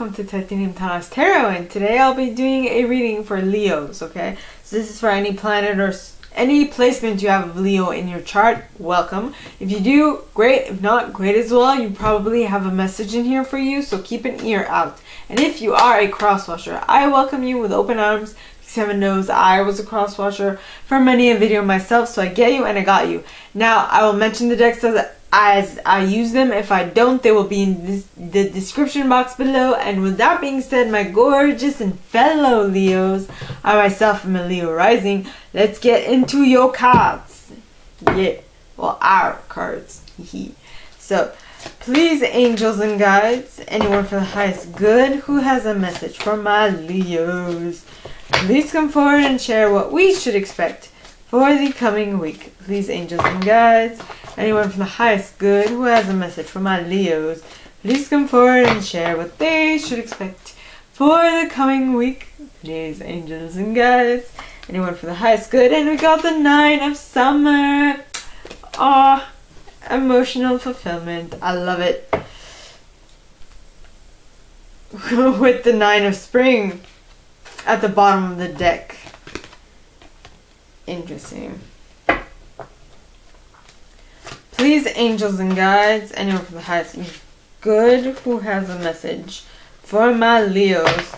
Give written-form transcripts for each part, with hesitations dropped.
welcome to Titanium Taras Tarot, and today I'll be doing a reading for Leos, okay? So this is for any planet or any placement you have of Leo in your chart. Welcome. If you do, great. If not, great as well. You probably have a message in here for you, so keep an ear out. And if you are a crosswatcher, I welcome you with open arms. Because heaven knows I was a crosswatcher for many a video myself, so I get you and I got you. Now, I will mention the decks as I use them. If I don't, they will be in the description box below. And with that being said, my gorgeous and fellow Leos, I myself am a Leo rising. Let's get into your cards. Yeah, well, our cards. So, please, angels and guides, anyone for the highest good who has a message for my Leos, please come forward and share what we should expect for the coming week. Please, angels and guides, anyone from the highest good who has a message for my Leos, please come forward and share what they should expect for the coming week. Please, angels and guides, anyone for the highest good. And we got the 9 of Summer. Aw, emotional fulfillment. I love it. With the 9 of Spring at the bottom of the deck. Interesting. Please, angels and guides, anyone from the highest good who has a message for my Leos,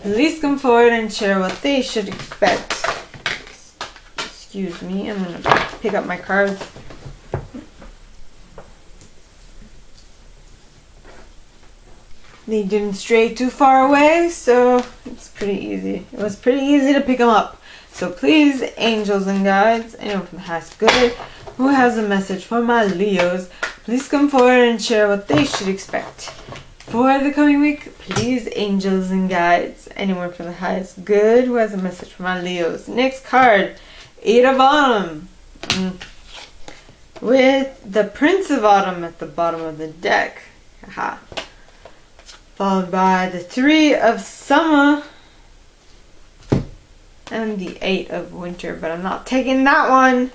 please come forward and share what they should expect. Excuse me, I'm going to pick up my cards. They didn't stray too far away, so it's pretty easy. It was pretty easy to pick them up. So please, angels and guides, anyone from the highest good who has a message for my Leos, please come forward and share what they should expect for the coming week. Please, angels and guides, anyone from the highest good who has a message for my Leos. Next card, 8 of Autumn, with the Prince of Autumn at the bottom of the deck. Haha. Followed by the 3 of Summer and the 8 of Winter, but I'm not taking that one.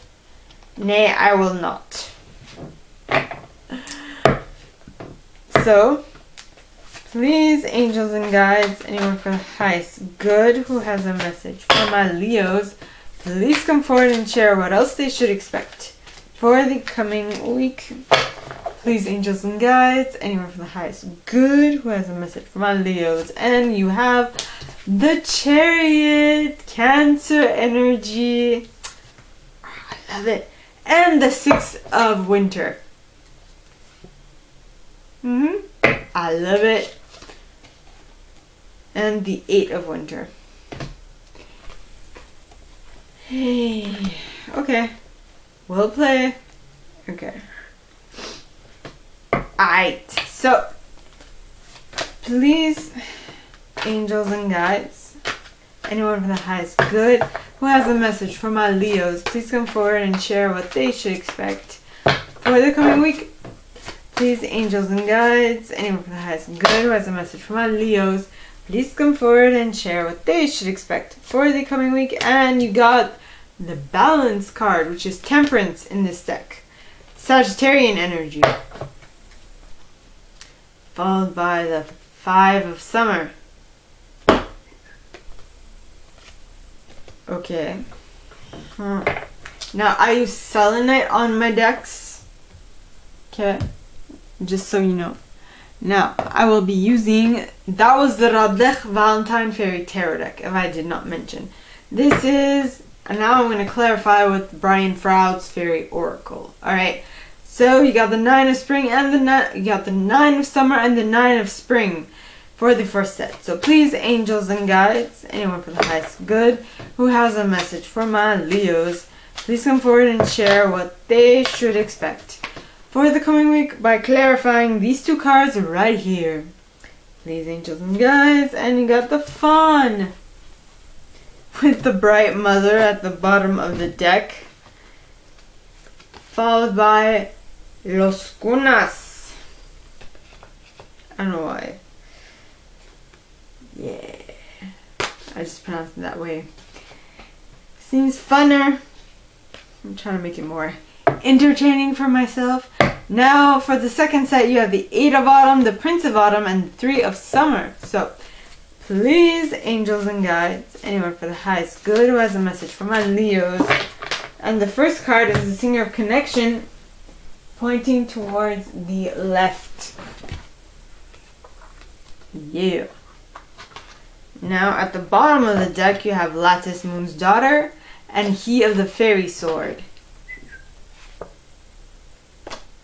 Nay, I will not. So, please, angels and guides, anyone from the highest good who has a message for my Leos, please come forward and share what else they should expect for the coming week. Please, angels and guides, anyone from the highest good who has a message for my Leos. And you have the Chariot, Cancer energy. I love it. And the 6 of Winter. I love it. And the 8 of Winter. Hey. Okay. We'll play. Okay. Alright. So, please, angels and guides, anyone from the highest good who has a message for my Leos, please come forward and share what they should expect for the coming week. Please, angels and guides, anyone from the highest good who has a message for my Leos, please come forward and share what they should expect for the coming week. And you got the Balance card, which is Temperance in this deck. Sagittarian energy. Followed by the 5 of Summer. Okay. Now, I use selenite on my decks. Okay. Just so you know. Now, I will be using... That was the Radleigh Valentine Fairy Tarot deck, if I did not mention. This is... And now I'm going to clarify with Brian Froud's Fairy Oracle. Alright. So, you got the 9 of Spring and you got the 9 of Summer and the 9 of Spring for the first set. So please, angels and guides, anyone for the highest good who has a message for my Leos, please come forward and share what they should expect for the coming week by clarifying these 2 cards right here. Please, angels and guides, and you got the Fawn with the Bright Mother at the bottom of the deck, followed by Los Cunas. I don't know why. Yeah, I just pronounced it that way. Seems funner. I'm trying to make it more entertaining for myself. Now for the second set, you have the 8 of Autumn, the Prince of Autumn, and the 3 of Summer. So please, angels and guides, anyone for the highest good who has a message for my Leos. And the first card is the Singer of Connection, pointing towards the left. Yeah. Now at the bottom of the deck, you have Lattice Moon's Daughter and He of the Fairy Sword,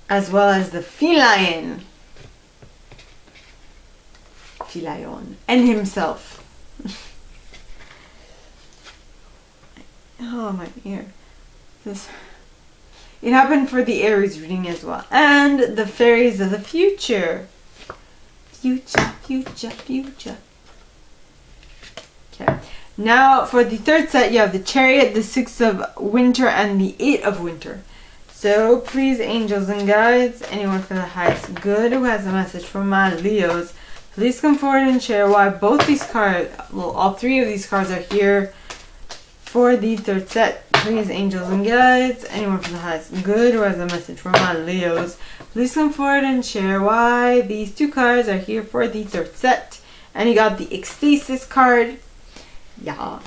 as well as the Feline, and himself. Oh, my ear. It happened for the Aries reading as well. And the Fairies of the Future. Future. Okay. Now for the third set, you have the Chariot, the 6 of Winter, and the 8 of Winter. So please, angels and guides, anyone for the highest good who has a message for my Leos, please come forward and share why both these cards, well, all 3 of these cards are here for the third set. Please, angels and guides, anyone for the highest good who has a message for my Leos, please come forward and share why these 2 cards are here for the third set. And you got the Ecstasis card. Yeah.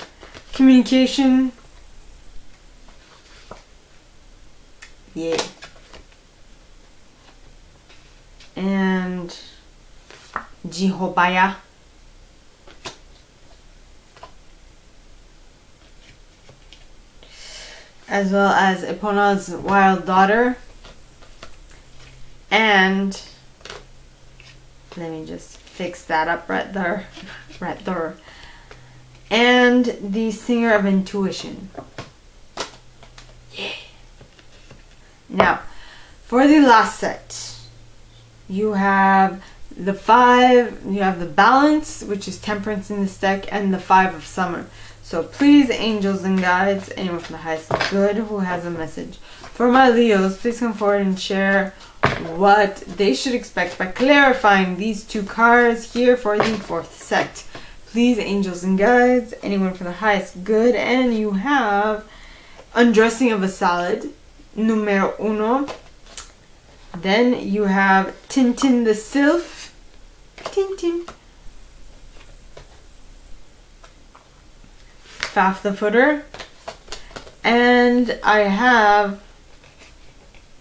Communication. Yeah. And Jehovah. As well as Epona's Wild Daughter. And let me just fix that up right there. Right there. And the Singer of Intuition. Yeah. Now, for the last set, you have the 5, you have the Balance, which is Temperance in this deck, and the 5 of Summer. So please, angels and guides, anyone from the highest good who has a message for my Leos, please come forward and share what they should expect by clarifying these 2 cards here for the 4th set. Please, angels and guides, anyone for the highest good. And you have Undressing of a Salad, numero 1. Then you have Tintin the Sylph. Tintin. Faf the Footer. And I have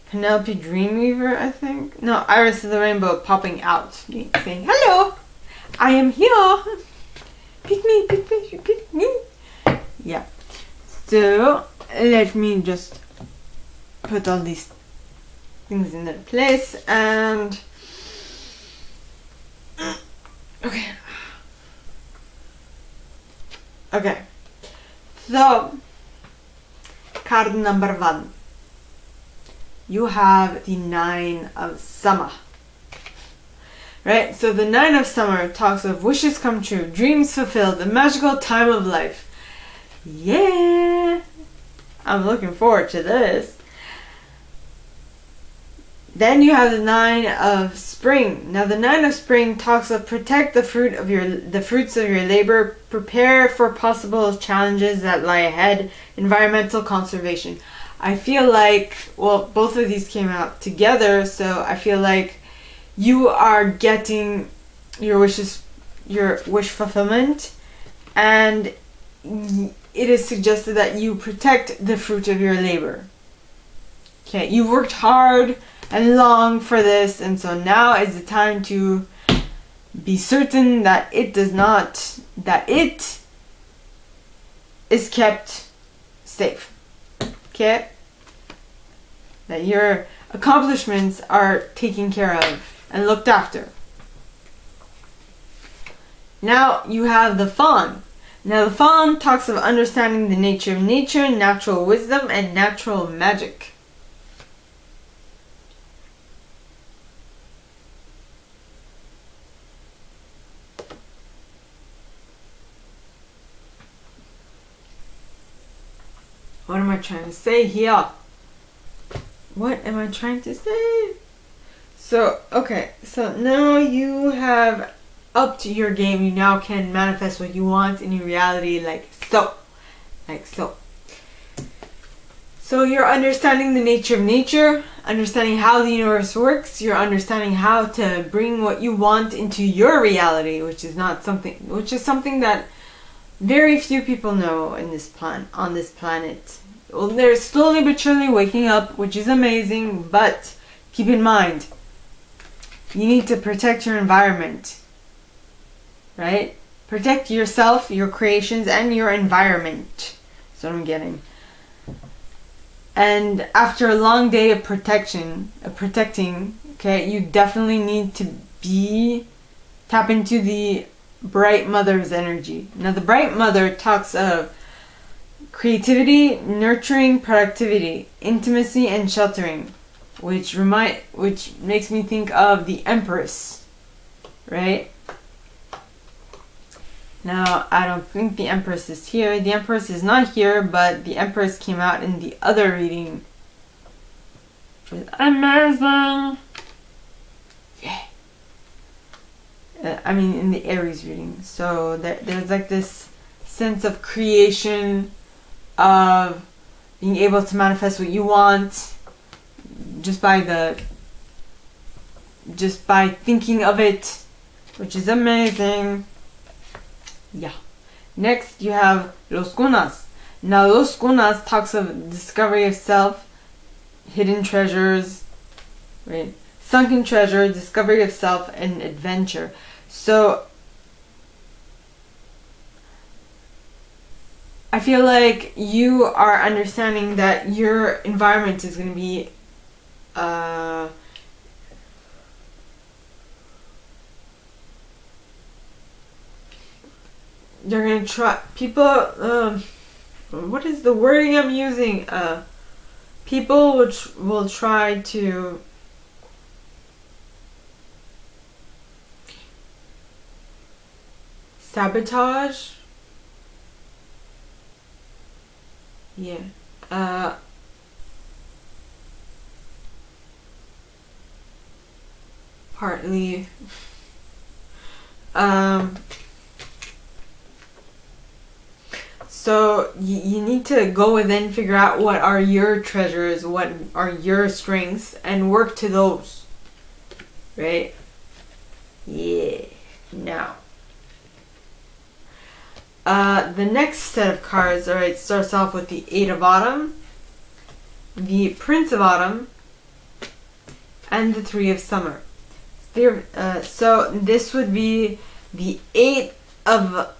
Penelope Dreamweaver, I think. No, Iris of the Rainbow popping out, saying, "Hello, I am here. Pick me, pick me, pick me." Yeah. So let me just put all these things in their place and okay. So card number 1. You have the 9 of Summer. Right? So the 9 of Summer talks of wishes come true, dreams fulfilled, the magical time of life. Yeah! I'm looking forward to this. Then you have the 9 of Spring. Now the 9 of Spring talks of protect the fruits of your labor, prepare for possible challenges that lie ahead, environmental conservation. I feel like, well, both of these came out together, so I feel like you are getting your wish fulfillment, and it is suggested that you protect the fruit of your labor. Okay, you've worked hard and long for this, and so now is the time to be certain that it is kept safe. Okay? That your accomplishments are taken care of and looked after. Now you have the Fawn. Now the Fawn talks of understanding the nature of nature, natural wisdom, and natural magic. What am I trying to say here? What am I trying to say? So, okay. So now you have upped your game. You now can manifest what you want in your reality like so. Like so. So you're understanding the nature of nature, understanding how the universe works, you're understanding how to bring what you want into your reality, which is something that very few people know on this planet. Well, they're slowly but surely waking up, which is amazing, but keep in mind, you need to protect your environment, right? Protect yourself, your creations, and your environment. That's what I'm getting. And after a long day of protecting, okay, you definitely need to tap into the bright mother's energy. Now, the bright mother talks of creativity, nurturing, productivity, intimacy, and sheltering, which makes me think of the Empress, right? Now, I don't think the Empress is here. The Empress is not here, but the Empress came out in the other reading. Which is amazing! Yeah. In the Aries reading. So there's like this sense of creation, of being able to manifest what you want just by thinking of it, which is amazing. Yeah. Next you have Los Gunas. Now Los Gunas talks of discovery of self, hidden treasures, right? Sunken treasure, discovery of self, and adventure. So I feel like you are understanding that your environment is going to be you're going to try people what is the wording I'm using? People which will try to sabotage. Yeah. Partly. So you need to go within, figure out what are your treasures, what are your strengths, and work to those. Right? Yeah. Now. The next set of cards, alright, starts off with the Eight of Autumn, the Prince of Autumn, and the Three of Summer. So this would be the Eight of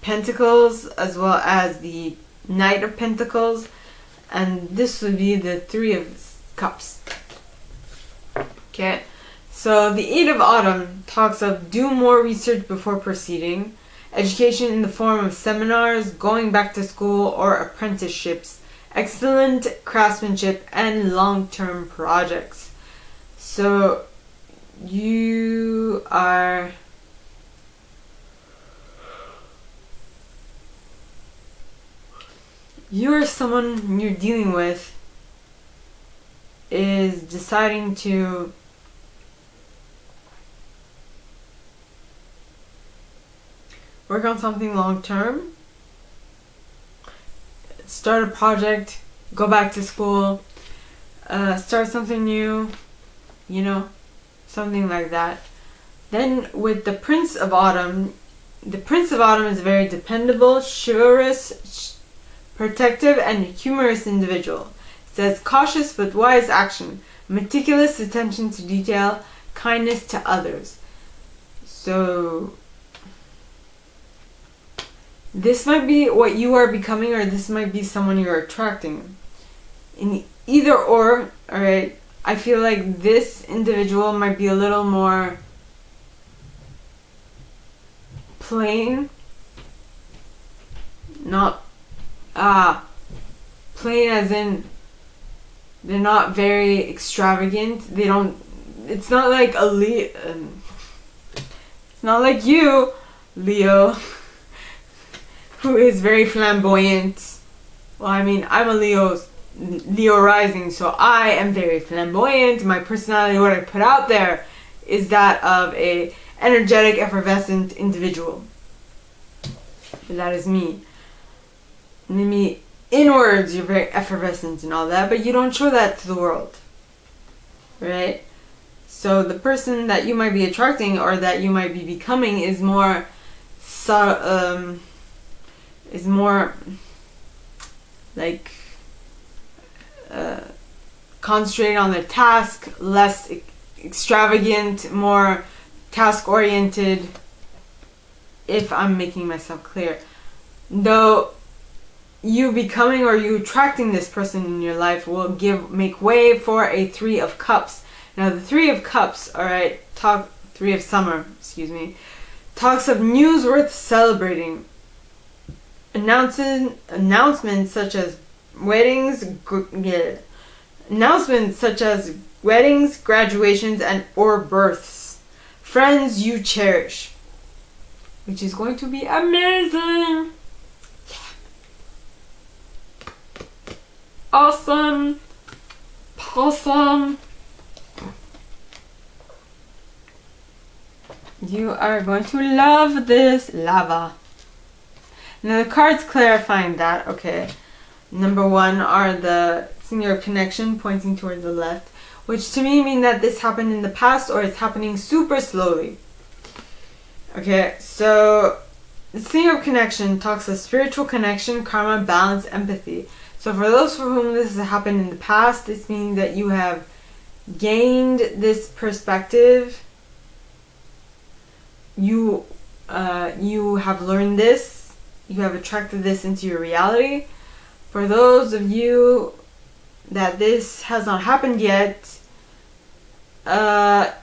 Pentacles as well as the Knight of Pentacles, and this would be the Three of Cups. Okay, so the Eight of Autumn talks of do more research before proceeding, education in the form of seminars, going back to school, or apprenticeships, excellent craftsmanship, and long-term projects. So you're someone you're dealing with is deciding to work on something long term, start a project, go back to school, start something new, something like that. Then with the Prince of Autumn is a very dependable, chivalrous, protective, and humorous individual. It says cautious but wise action, meticulous attention to detail, kindness to others. So this might be what you are becoming, or this might be someone you're attracting. In either or, alright, I feel like this individual might be a little more plain. Not plain as in they're not very extravagant. It's not like it's not like you, Leo, who is very flamboyant. Well, I'm a Leo rising, so I am very flamboyant. My personality, what I put out there, is that of a energetic, effervescent individual. That is me. Maybe inwards, you're very effervescent and all that, but you don't show that to the world, right? So the person that you might be attracting or that you might be becoming is more like concentrated on their task, less extravagant, more task oriented, if I'm making myself clear. Though you becoming or you attracting this person in your life will make way for a Three of Cups. Now the Three of Cups, alright, Three of Summer, excuse me, talks of news worth celebrating. Announcements such as weddings, graduations, and or births. Friends you cherish, which is going to be amazing. Yeah. Awesome. Awesome. You are going to love this lava. Now the cards clarifying that, okay. Number one are the Singer of Connection pointing towards the left, which to me mean that this happened in the past or it's happening super slowly. Okay, so the Singer of Connection talks of spiritual connection, karma, balance, empathy. So for those for whom this has happened in the past, this means that you have gained this perspective. You have learned this. You have attracted this into your reality. For those of you that this has not happened yet, I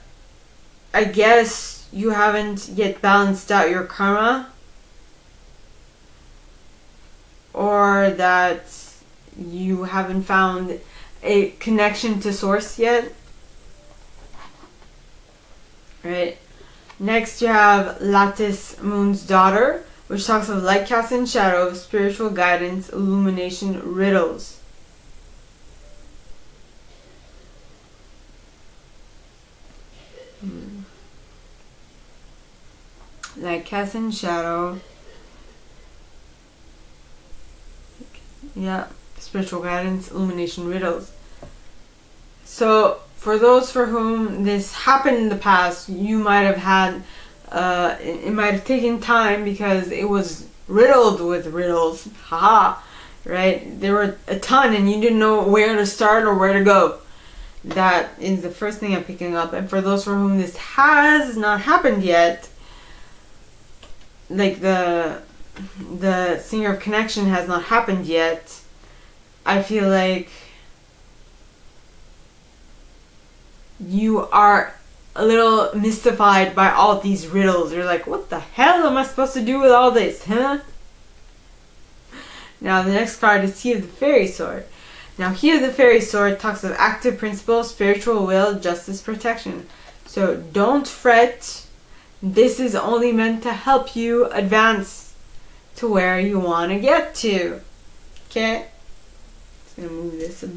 guess you haven't yet balanced out your karma, or that you haven't found a connection to source yet. Right? Next you have Lattice Moon's Daughter, which talks of light cast and shadow, spiritual guidance, illumination, riddles. Light cast and shadow. Yeah, spiritual guidance, illumination, riddles. So, for those for whom this happened in the past, you might have had it might have taken time because it was riddled with riddles. Haha, right? There were a ton and you didn't know where to start or where to go. That is the first thing I'm picking up. And for those for whom this has not happened yet, like the Singer of Connection has not happened yet, I feel like you are a little mystified by all these riddles. You're like, what the hell am I supposed to do with all this, huh? Now the next card is He of the Fairy Sword. Now He of the Fairy Sword talks of active principle, spiritual will, justice, protection. So don't fret. This is only meant to help you advance to where you want to get to. Okay? Just going to move this a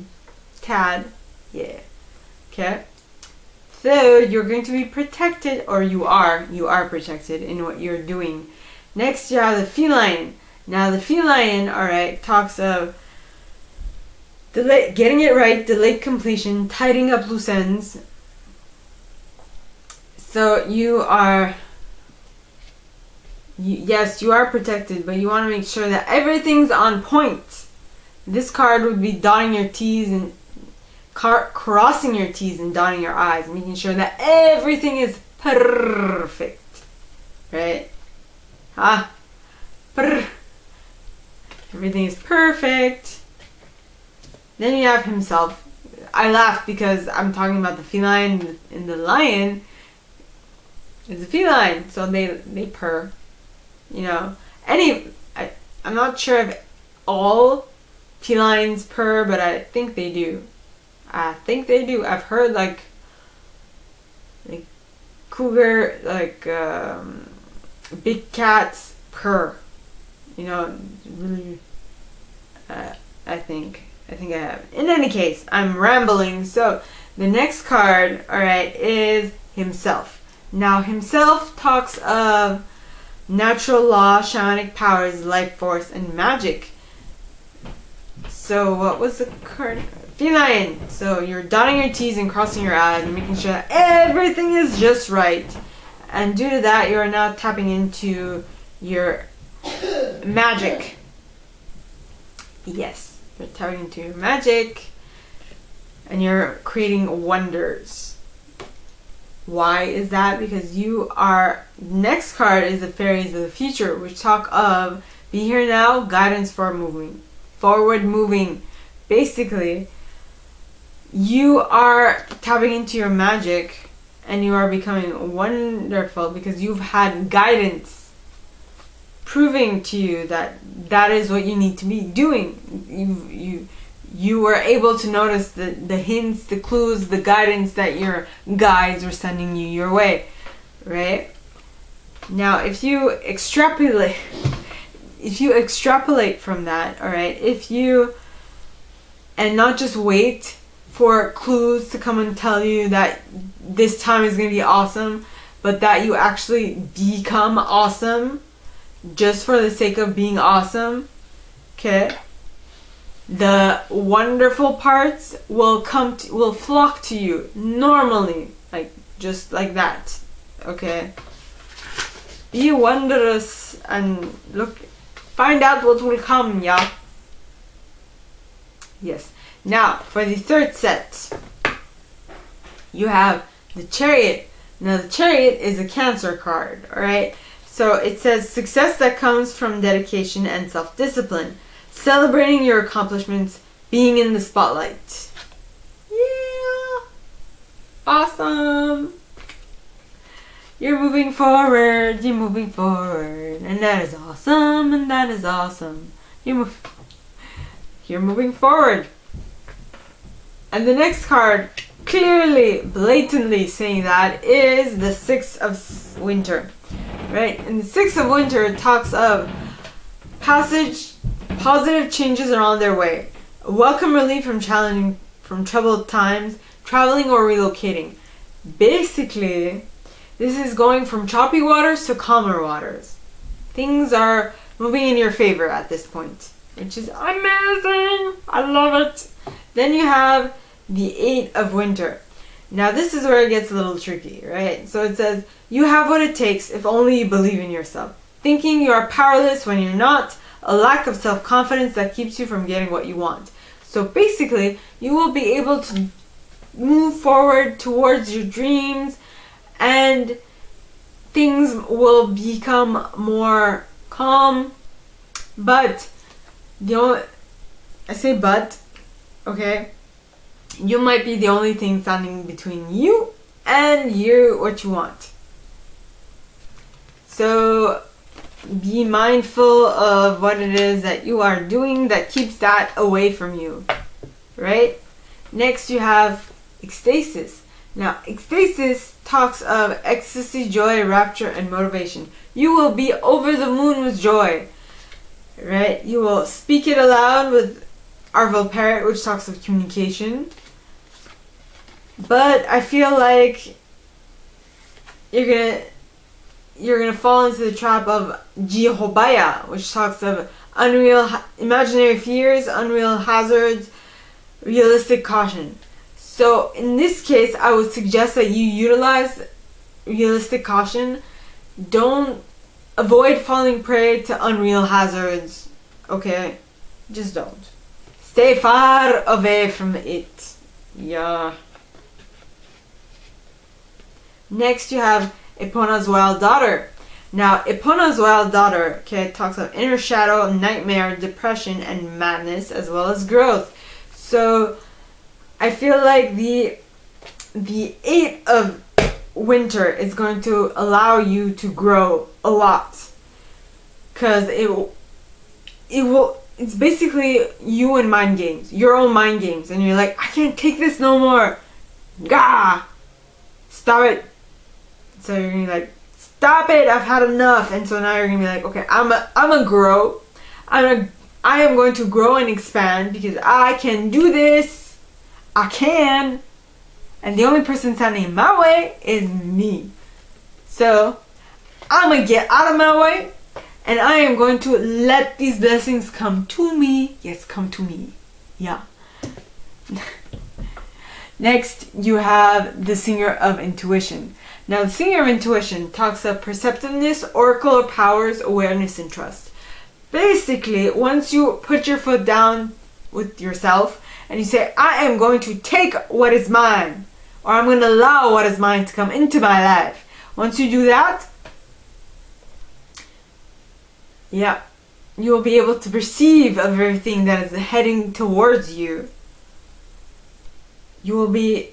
tad. Yeah. Okay? So you're going to be protected, or you are protected in what you're doing. Next you have the Feline. Now the Feline, alright, talks of getting it right, delayed completion, tidying up loose ends. So yes, you are protected, but you want to make sure that everything's on point. This card would be dotting your T's and crossing your T's and dotting your I's, making sure that everything is perfect. Right? Everything is perfect. Then you have Himself. I laugh because I'm talking about the feline and the lion. It's a feline, so they purr. You know, I'm not sure if all felines purr, but I think they do. I've heard like cougar, big cats purr. You know, really. I think I have. In any case, I'm rambling. So the next card, alright, is Himself. Now Himself talks of natural law, shamanic powers, life force, and magic. So what was the card? Feline. So you're dotting your T's and crossing your I's and making sure that everything is just right. And due to that, you are now tapping into your magic. Yes, you're tapping into your magic and you're creating wonders. Why is that? Because you are, next card is the Fairies of the Future, which talk of be here now, guidance for moving, forward moving. Basically, you are tapping into your magic and you are becoming wonderful because you've had guidance proving to you that that is what you need to be doing. You were able to notice the hints, the clues, the guidance that your guides were sending you your way, right? Now, if you extrapolate from that, all right, and not just wait for clues to come and tell you that this time is going to be awesome, but that you actually become awesome just for the sake of being awesome, okay? The wonderful parts will flock to you normally, like just like that, okay? Be wondrous and find out what will come, yeah? Yes. Now, for the third set, you have the Chariot. Now, the Chariot is a Cancer card, alright? So, it says, success that comes from dedication and self-discipline. Celebrating your accomplishments, being in the spotlight. Yeah! Awesome! You're moving forward, and that is awesome, You're moving forward. And the next card, clearly, blatantly saying that, is the Six of Winter. Right? And the Six of Winter talks of positive changes are on their way. Welcome relief from troubled times, traveling or relocating. Basically, this is going from choppy waters to calmer waters. Things are moving in your favor at this point, which is amazing. I love it. Then you have the Eight of Winter. Now this is where it gets a little tricky, right? So it says, you have what it takes if only you believe in yourself. Thinking you are powerless when you're not. A lack of self-confidence that keeps you from getting what you want. So basically, you will be able to move forward towards your dreams and things will become more calm. But, I say but, okay? You might be the only thing standing between you and what you want. So, be mindful of what it is that you are doing that keeps that away from you, right? Next, you have ecstasis. Now, ecstasis talks of ecstasy, joy, rapture, and motivation. You will be over the moon with joy, right? You will speak it aloud with Arvel Parrot, which talks of communication. But I feel like you're gonna fall into the trap of Jihobaya, which talks of imaginary fears, unreal hazards, realistic caution. So in this case, I would suggest that you utilize realistic caution. Avoid falling prey to unreal hazards, okay? Just don't. Stay far away from it. Yeah. Next, you have Epona's Wild Daughter. Now, Epona's Wild Daughter, okay, talks of inner shadow, nightmare, depression, and madness, as well as growth. So, I feel like the Eight of Winter is going to allow you to grow a lot. Because it's basically you and mind games, your own mind games. And you're like, I can't take this no more. Gah! Stop it. So you're gonna be like, stop it, I've had enough. And so now you're gonna be like, okay, I'm a grow. I am going to grow and expand because I can do this. I can. And the only person standing in my way is me. So I'm gonna get out of my way and I am going to let these blessings come to me. Yes, come to me. Yeah. Next, you have the singer of intuition. Now, the singer of intuition talks of perceptiveness, oracle powers, awareness, and trust. Basically, once you put your foot down with yourself and you say, I am going to take what is mine, or I'm going to allow what is mine to come into my life. Once you do that, yeah, you will be able to perceive of everything that is heading towards you. You will be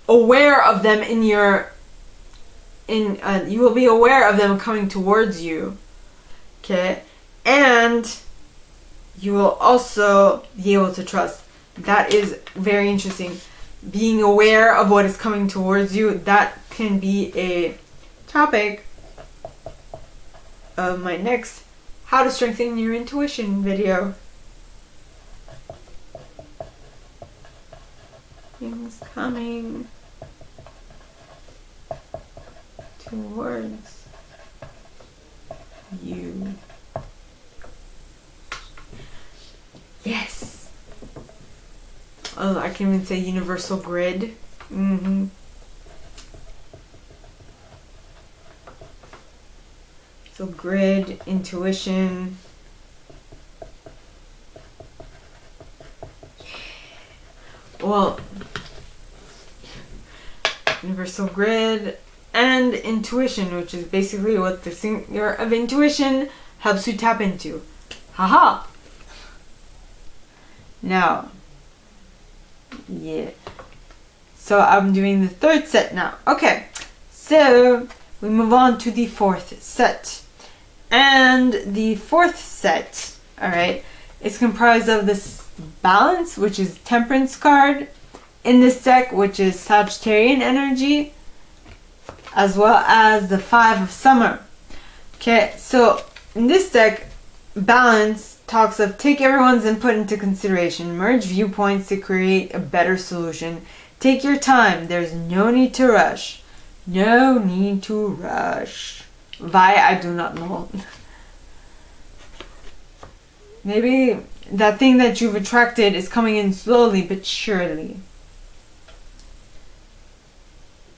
aware of them you will be aware of them coming towards you. Okay? And you will also be able to trust. That is very interesting. Being aware of what is coming towards you, that can be a topic of my next How to Strengthen Your Intuition video. Things coming towards you. Yes. Oh, I can even say universal grid. So grid, intuition. Well, universal grid and intuition, which is basically what the singer of intuition helps you tap into. Haha. Now, yeah. So I'm doing the third set now. Okay. So we move on to the fourth set. And the fourth set, alright, is comprised of this balance, which is temperance card, in this deck, which is Sagittarian energy, as well as the 5 of summer. Okay, so in this deck, balance talks of take everyone's input into consideration, merge viewpoints to create a better solution. Take your time, there's no need to rush. No need to rush. Why, I do not know. Maybe that thing that you've attracted is coming in slowly but surely.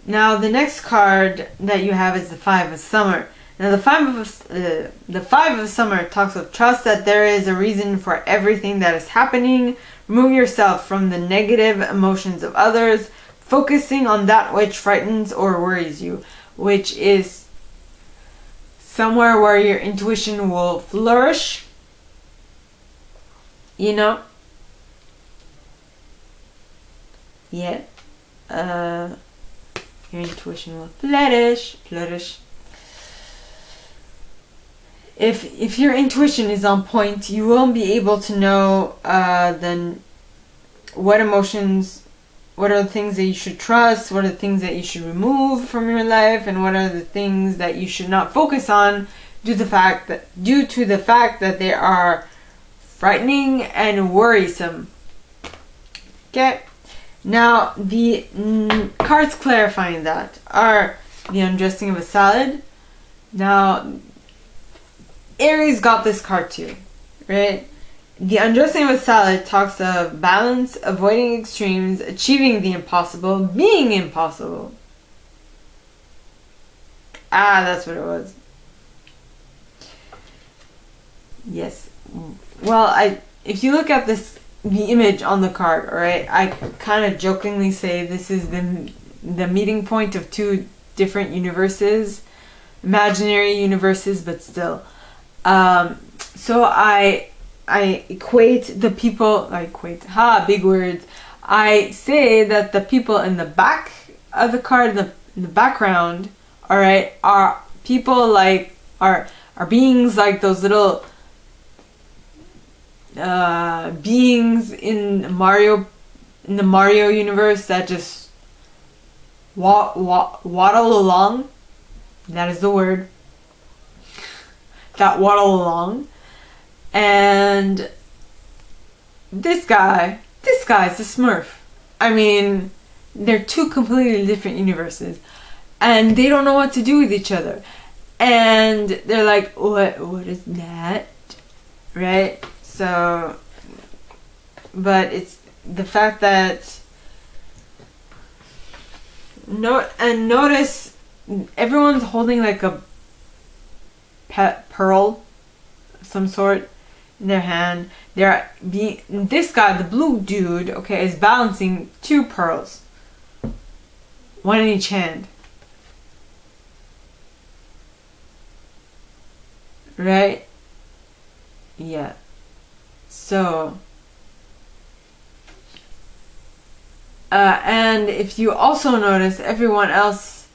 Now the next card that you have is the 5 of summer. Now the 5 of summer talks of trust that there is a reason for everything that is happening. Remove yourself from the negative emotions of others, focusing on that which frightens or worries you, which is somewhere where your intuition will flourish. You know? Yeah. Your intuition will flourish. If your intuition is on point, you will be able to know then what emotions, what are the things that you should trust, what are the things that you should remove from your life, and what are the things that you should not focus on due to the fact that they are frightening and worrisome. Okay. Now, the cards clarifying that are the undressing of a salad. Now, Aries got this card too, right? The undressing of a salad talks of balance, avoiding extremes, achieving the impossible, being impossible. Ah, that's what it was. Yes. Well, if you look at the image on the card, alright, I kind of jokingly say this is the meeting point of two different universes, imaginary universes, but still. So I equate the people, big words. I say that the people in the back of the card, in the background, alright, are people like, are beings like those little beings in the Mario universe that just waddle along. That is the word. That waddle along. And this guy's a Smurf. I mean, they're two completely different universes, and they don't know what to do with each other. And they're like, what is that? Right? So but it's the fact that notice everyone's holding like a pet pearl of some sort in their hand. This guy, the blue dude, okay, is balancing 2 pearls, one in each hand. Right? Yeah. So, and if you also notice, everyone else,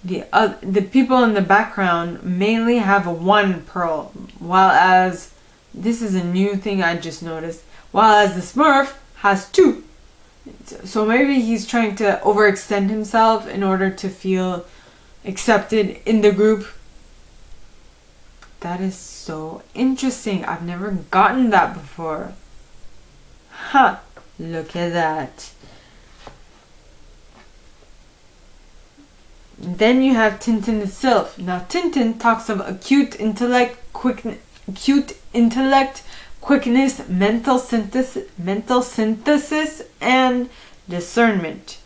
the people in the background mainly have a 1 pearl, while as this is a new thing I just noticed, while as the Smurf has 2. So maybe he's trying to overextend himself in order to feel accepted in the group. That is so interesting. I've never gotten that before. Ha! Look at that. Then you have Tintin itself. Now Tintin talks of acute intellect, quickness, mental synthesis, and discernment.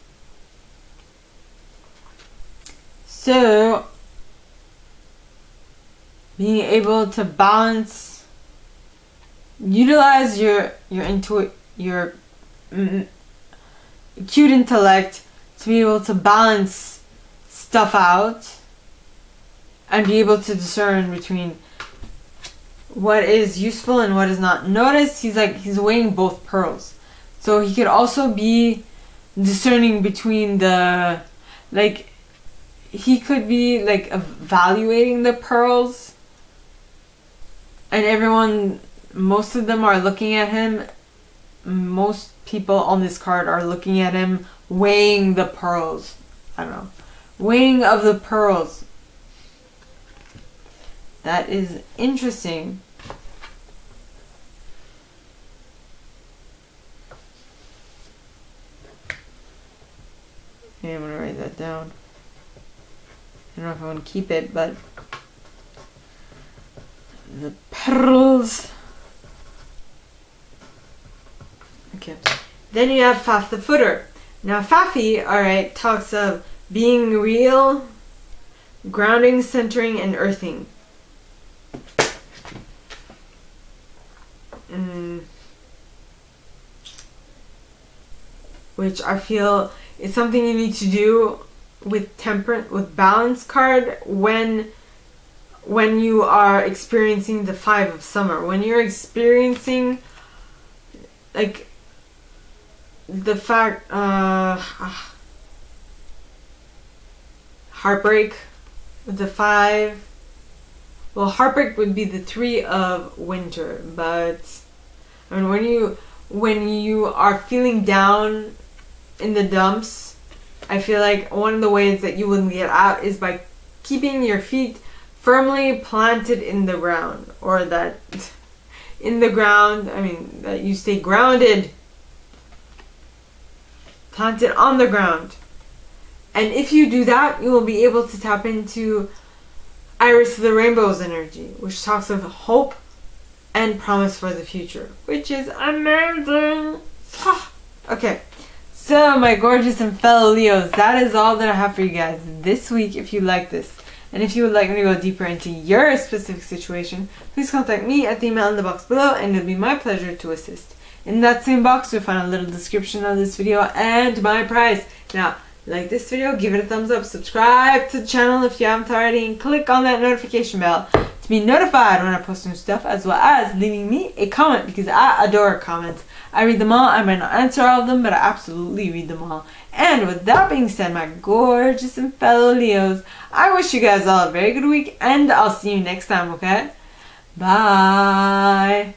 So, being able to balance, utilize your acute intellect to be able to balance stuff out and be able to discern between what is useful and what is not. Notice he's weighing both pearls, so he could also be discerning between he could be evaluating the pearls, and most of them are looking at him. Most people on this card are looking at him, weighing the pearls. I don't know. Weighing of the pearls. That is interesting. Okay, I'm going to write that down. I don't know if I want to keep it, but the pearls. Okay. Then you have Faf the Footer. Now Fafi, alright, talks of being real, grounding, centering, and earthing. Which I feel is something you need to do with balance card when you are experiencing the 5 of summer. When you're experiencing the fact heartbreak with the 5. Well, heartbreak would be the 3 of winter, but I mean when you are feeling down in the dumps, I feel like one of the ways that you will get out is by keeping your feet firmly planted in the ground, or that you stay grounded, planted on the ground. And if you do that, you will be able to tap into Iris of the Rainbow's energy, which talks of hope and promise for the future, which is amazing. Okay, so my gorgeous and fellow Leos, that is all that I have for you guys this week. If you like this, and if you would like me to go deeper into your specific situation, please contact me at the email in the box below, and it'll be my pleasure to assist. In that same box, you'll find a little description of this video and my price. Now, like this video, give it a thumbs up, subscribe to the channel if you haven't already, and click on that notification bell to be notified when I post new stuff, as well as leaving me a comment, because I adore comments. I read them all. I might not answer all of them, but I absolutely read them all. And with that being said, my gorgeous and fellow Leos, I wish you guys all a very good week, and I'll see you next time, okay? Bye!